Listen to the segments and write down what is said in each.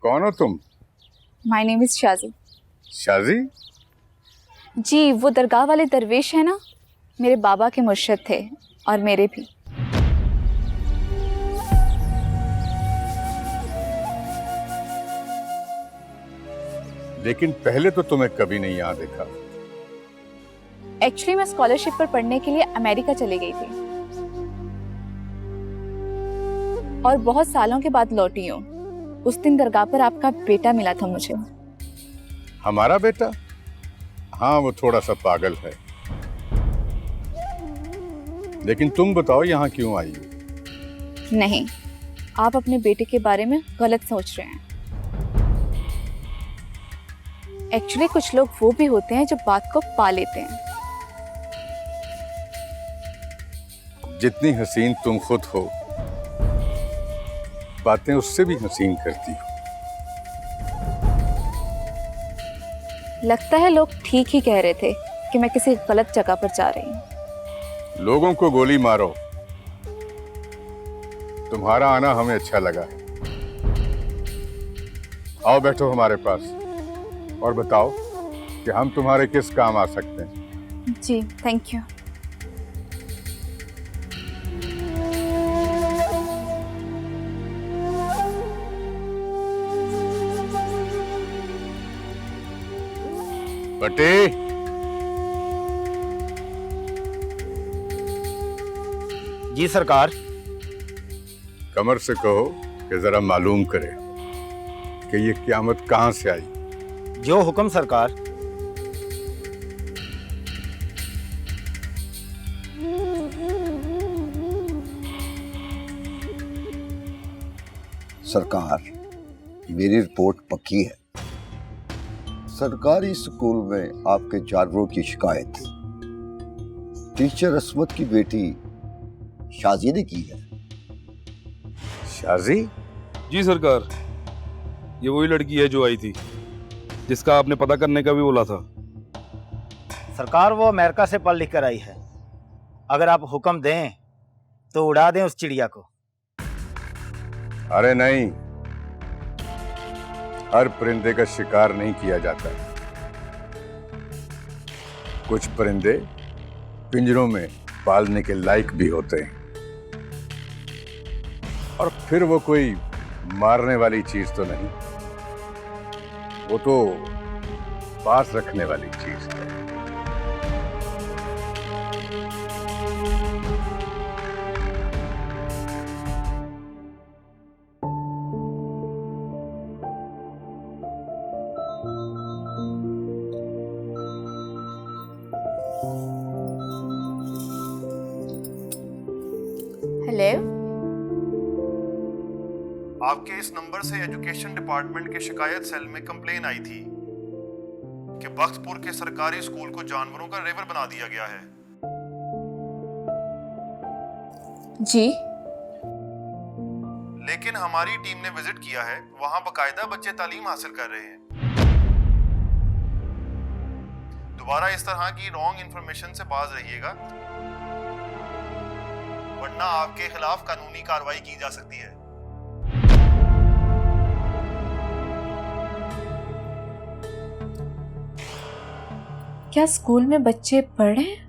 कौन हो तुम? My name is Shaji. Shaji? जी, वो दरगाह वाले दरवेश है ना, मेरे बाबा के मुर्शिद थे और मेरे भी। लेकिन पहले तो तुम्हें कभी नहीं यहाँ देखा। एक्चुअली मैं स्कॉलरशिप पर पढ़ने के लिए अमेरिका चली गई थी और बहुत सालों के बाद लौटी हूँ। उस दिन दरगाह पर आपका बेटा मिला था मुझे। हमारा बेटा? हाँ, वो थोड़ा सा पागल है। लेकिन तुम बताओ यहाँ क्यों आई हो? नहीं, आप अपने बेटे के बारे में गलत सोच रहे हैं। एक्चुअली कुछ लोग वो भी होते हैं जो बात को पा लेते हैं। जितनी हसीन तुम खुद हो, बातें उससे भी हसीन करती हो। लगता है लोग ठीक ही कह रहे थे कि मैं किसी गलत जगह पर जा रही हूँ। लोगों को गोली मारो। तुम्हारा आना हमें अच्छा लगा है। आओ बैठो हमारे पास और बताओ कि हम तुम्हारे किस काम आ सकते हैं। जी थैंक यू। बटे, जी सरकार। कमर से कहो कि जरा मालूम करे कि ये क़यामत कहां से आई। जो हुक्म सरकार। सरकार, मेरी रिपोर्ट पक्की है। सरकारी स्कूल में आपके जानवरों की शिकायत टीचर असमत की बेटी शाजी ने की है। शाजी? जी सरकार, ये वही लड़की है जो आई थी, जिसका आपने पता करने का भी बोला था। सरकार, वो अमेरिका से पढ़ लिख कर आई है। अगर आप हुक्म दें तो उड़ा दें उस चिड़िया को। अरे नहीं, हर परिंदे का शिकार नहीं किया जाता। कुछ परिंदे पिंजरों में पालने के लायक भी होते हैं, और फिर वो कोई मारने वाली चीज तो नहीं, वो तो पास रखने वाली चीज है। हेलो, आपके इस नंबर से एजुकेशन डिपार्टमेंट के शिकायत सेल में कंप्लेन आई थी कि बख्तपुर के सरकारी स्कूल को जानवरों का रेवर बना दिया गया है। जी लेकिन हमारी टीम ने विजिट किया है, वहां बकायदा बच्चे तालीम हासिल कर रहे हैं। दोबारा इस तरह की रॉन्ग इंफॉर्मेशन से बाज रहिएगा, वरना आपके खिलाफ कानूनी कार्रवाई की जा सकती है। क्या स्कूल में बच्चे पढ़ रहे हैं?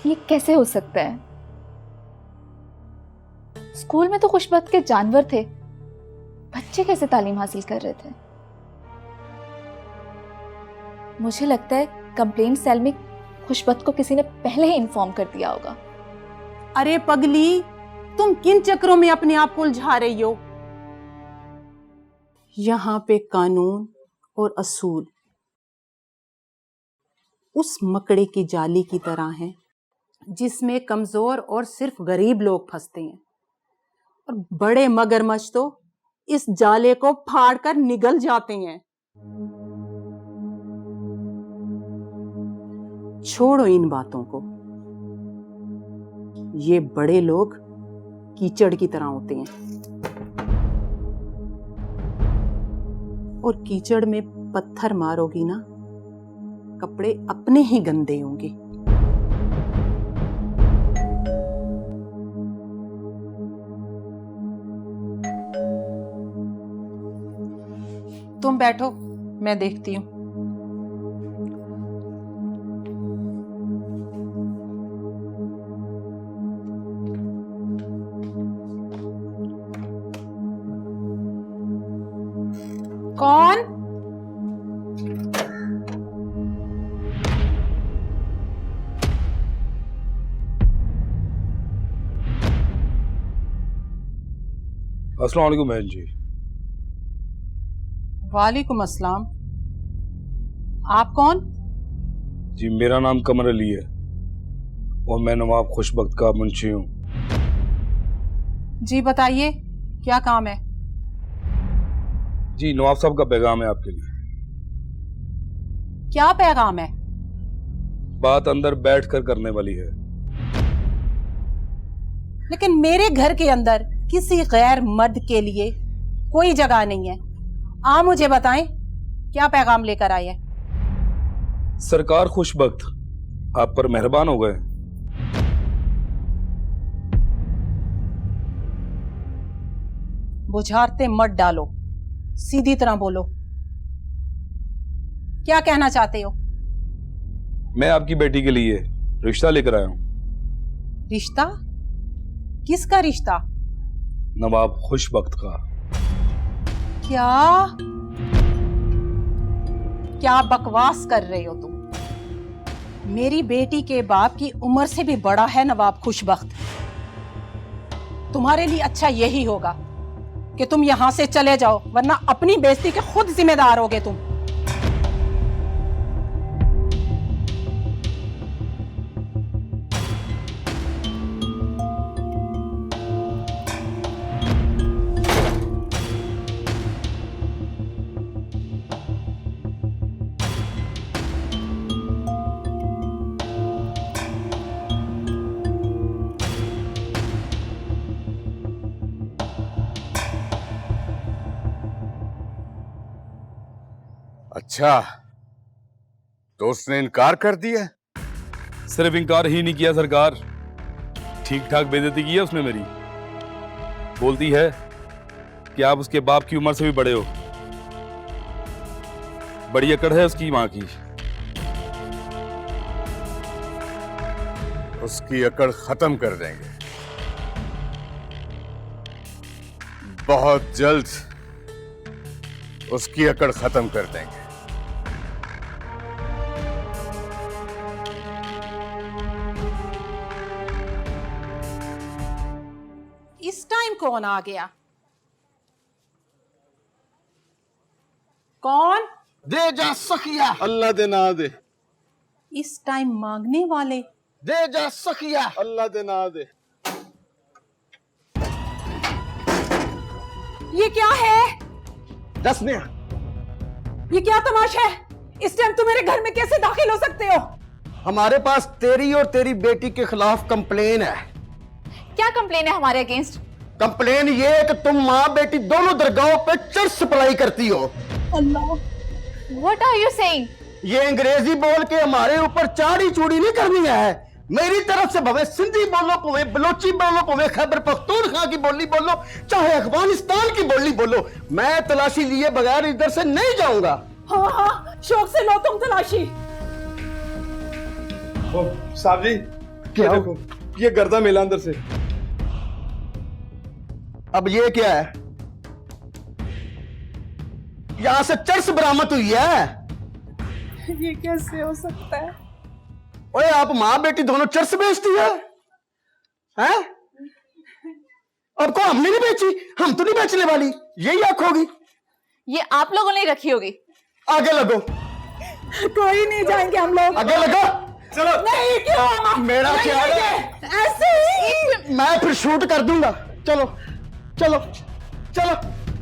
ये कैसे हो सकता है? स्कूल में तो खुशबख्त के जानवर थे, बच्चे कैसे तालीम हासिल कर रहे थे? मुझे लगता है कंप्लेंट सेल में खुशबख्त को किसी ने पहले ही इन्फॉर्म कर दिया होगा। अरे पगली, तुम किन चक्रों में अपने आप को उलझा रही हो? यहाँ पे कानून और असूल उस मकड़े की जाली की तरह हैं जिसमें कमजोर और सिर्फ गरीब लोग फंसते हैं, और बड़े मगरमच्छ तो इस जाले को फाड़कर निगल जाते हैं। छोड़ो इन बातों को। ये बड़े लोग कीचड़ की तरह होते हैं और कीचड़ में पत्थर मारोगी ना, कपड़े अपने ही गंदे होंगे। तुम बैठो, मैं देखती हूं। कौन? अस्सलाम वालेकुम बहन जी। वालेकुम अस्सलाम। आप कौन? जी मेरा नाम कमर अली है और मैं नवाब खुशबख्त का मुंशी हूँ। जी बताइए, क्या काम है? जी नवाब साहब का पैगाम है आपके लिए। क्या पैगाम है? बात अंदर बैठकर करने वाली है। लेकिन मेरे घर के अंदर किसी गैर मर्द के लिए कोई जगह नहीं है। आप मुझे बताएं, क्या पैगाम लेकर आए हैं? सरकार खुशबख्त आप पर मेहरबान हो गए। बुझारते मत डालो, सीधी तरह बोलो। क्या कहना चाहते हो? मैं आपकी बेटी के लिए रिश्ता लेकर आया हूँ। रिश्ता? किसका रिश्ता? नवाब खुशबख्त का। क्या क्या बकवास कर रहे हो तुम? मेरी बेटी के बाप की उम्र से भी बड़ा है नवाब खुशबख्त। तुम्हारे लिए अच्छा यही होगा कि तुम यहां से चले जाओ, वरना अपनी बेइज्जती के खुद जिम्मेदार होगे तुम। अच्छा, तो उसने इनकार कर दिया? सिर्फ इनकार ही नहीं किया सरकार, ठीक ठाक बेइज्जती की है उसने मेरी। बोलती है कि आप उसके बाप की उम्र से भी बड़े हो। बड़ी अकड़ है उसकी मां की। उसकी अकड़ खत्म कर देंगे बहुत जल्द। उसकी अकड़ खत्म कर देंगे। इस टाइम कौन आ गया? कौन? दे जा सखिया, अल्लाह दे ना दे। इस टाइम मांगने वाले? दे जा सखिया, अल्लाह दे ना दे। ये क्या है? दस में ये क्या तमाशा है? इस टाइम तुम मेरे घर में कैसे दाखिल हो सकते हो? हमारे पास तेरी और तेरी बेटी के खिलाफ कंप्लेन है। क्या कंप्लेन है हमारे अगेंस्ट? कंप्लेन ये है कि तुम माँ बेटी दोनों दरगाहों पे चर्च सप्लाई करती हो। अल्लाह, व्हाट आर यू सेइंग? ये अंग्रेजी बोल के हमारे ऊपर चाड़ी चूड़ी नहीं करनी है। मेरी तरफ से भवे सिंधी बोलो, भवे बलोची बोलो, भवे खैबर पख्तूनख्वा की बोली बोलो, चाहे अफगानिस्तान की बोली बोलो, मैं तलाशी लिए बगैर इधर से नहीं जाऊंगा। हाँ हाँ, शौक से लो तुम तलाशी। साहब जी, क्या? देखो, ये गर्दा मिला अंदर से। अब ये क्या है? यहां से चर्च बरामद हुई है। ये कैसे हो सकता है? ओए, आप माँ बेटी दोनों चर्च बेचती है? हैं? अब को हमने नहीं बेची, हम तो नहीं बेचने वाली, यही आंख होगी। ये आप लोगों ने रखी होगी। आगे लगो। कोई नहीं जाएंगे हम लोग। आगे लगो। चलो। नहीं, क्यों? मेरा ख्याल है ऐसे ही। मैं फिर शूट कर दूंगा। चलो चलो चलो।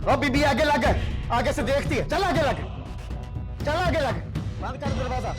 ओ बीबी आगे लग, आगे से देखती है, चल आगे लग, चल आगे लग, बंद कर दरवाजा।